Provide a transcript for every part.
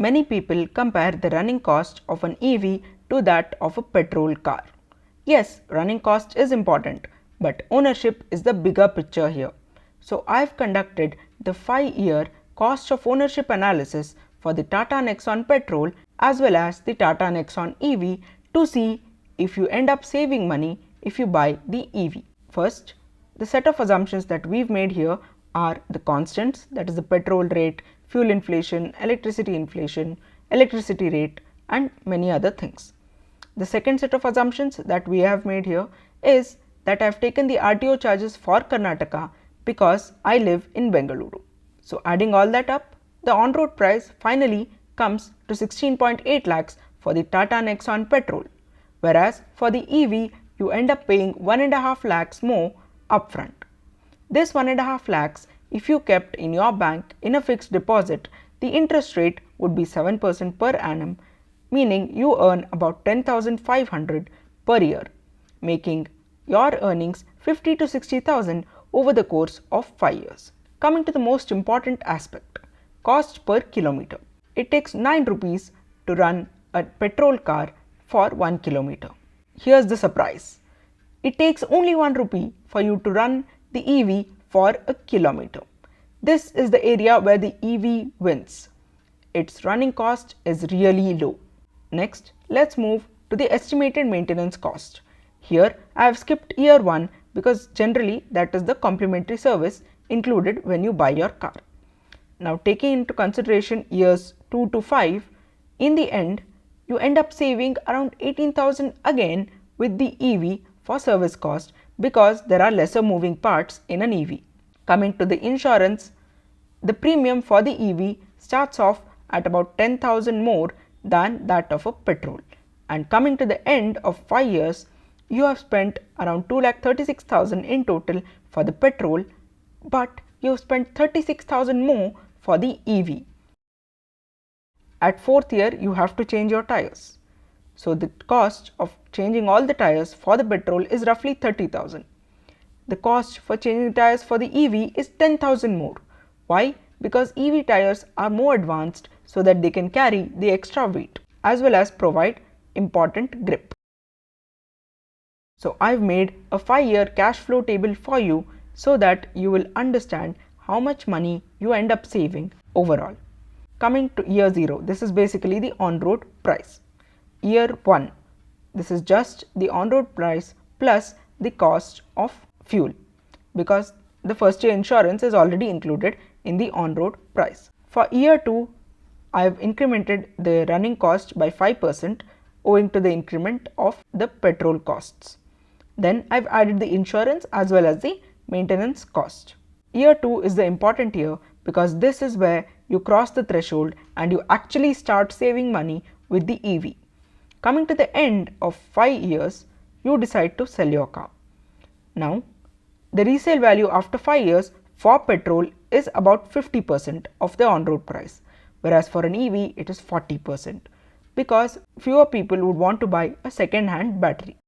Many people compare the running cost of an EV to that of a petrol car. Yes, running cost is important, but ownership is the bigger picture here. So I've conducted the 5-year cost of ownership analysis for the Tata Nexon Petrol as well as the Tata Nexon EV to see if you end up saving money if you buy the EV. First, the set of assumptions that we've made here are the constants, that is the petrol rate, fuel inflation, electricity rate and many other things. The second set of assumptions that we have made here is that I have taken the RTO charges for Karnataka because I live in Bengaluru. So adding all that up, the on-road price finally comes to 16.8 lakhs for the Tata Nexon Petrol, whereas for the EV you end up paying 1.5 lakhs more upfront. This 1.5 lakhs, if you kept in your bank in a fixed deposit, the interest rate would be 7% per annum, meaning you earn about 10,500 per year, making your earnings 50 to 60,000 over the course of 5 years. Coming to the most important aspect, cost per kilometer. It takes 9 rupees to run a petrol car for 1 kilometer. Here's the surprise. It takes only 1 rupee for you to run the EV for a kilometer. This is the area where the EV wins. Its running cost is really low. Next, let's move to the estimated maintenance cost. Here I have skipped year 1 because generally that is the complimentary service included when you buy your car. Now taking into consideration years 2 to 5, in the end you end up saving around 18,000 again with the EV for service cost because there are lesser moving parts in an EV. Coming to the insurance, the premium for the EV starts off at about 10,000 more than that of a petrol, and coming to the end of 5 years you have spent around 2,36,000 in total for the petrol, but you have spent 36,000 more for the EV. At 4th year you have to change your tires. So the cost of changing all the tires for the petrol is roughly 30,000. The cost for changing tires for the EV is 10,000 more. Why? Because EV tires are more advanced so that they can carry the extra weight as well as provide important grip. So I've made a 5-year cash flow table for you so that you will understand how much money you end up saving overall. Coming to year 0, this is basically the on-road price. Year 1, this is just the on-road price plus the cost of fuel because the first year insurance is already included in the on-road price. For year 2, I have incremented the running cost by 5% owing to the increment of the petrol costs. Then I have added the insurance as well as the maintenance cost. Year 2 is the important year because this is where you cross the threshold and you actually start saving money with the EV. Coming to the end of 5 years, you decide to sell your car. Now, the resale value after 5 years for petrol is about 50% of the on-road price, whereas for an EV it is 40% because fewer people would want to buy a second-hand battery.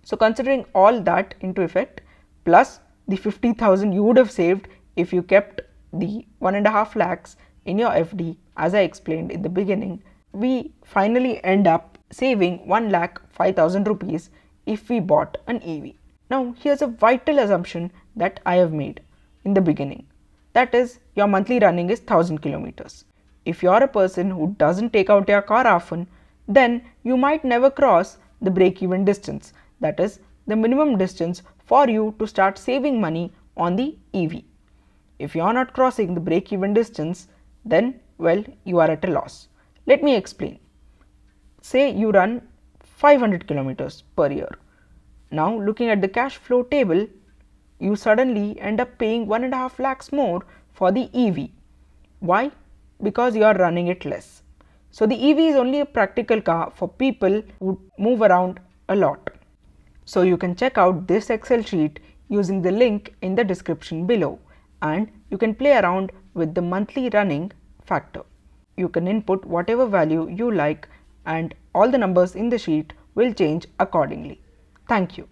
So considering all that into effect plus the 50,000 you would have saved if you kept the 1.5 lakhs in your FD as I explained in the beginning, we finally end up saving 1,05,000 rupees if we bought an EV. Now here's a vital assumption that I have made in the beginning, that is your monthly running is 1000 kilometers. If you are a person who doesn't take out your car often, then you might never cross the break-even distance, that is the minimum distance for you to start saving money on the EV. If you are not crossing the break-even distance, then well, you are at a loss. Let me explain. Say you run 500 kilometers per year. Now looking at the cash flow table, you suddenly end up paying 1.5 lakhs more for the EV. Why? Because you are running it less. So the EV is only a practical car for people who move around a lot. So you can check out this Excel sheet using the link in the description below, and you can play around with the monthly running factor. You can input whatever value you like and all the numbers in the sheet will change accordingly. Thank you.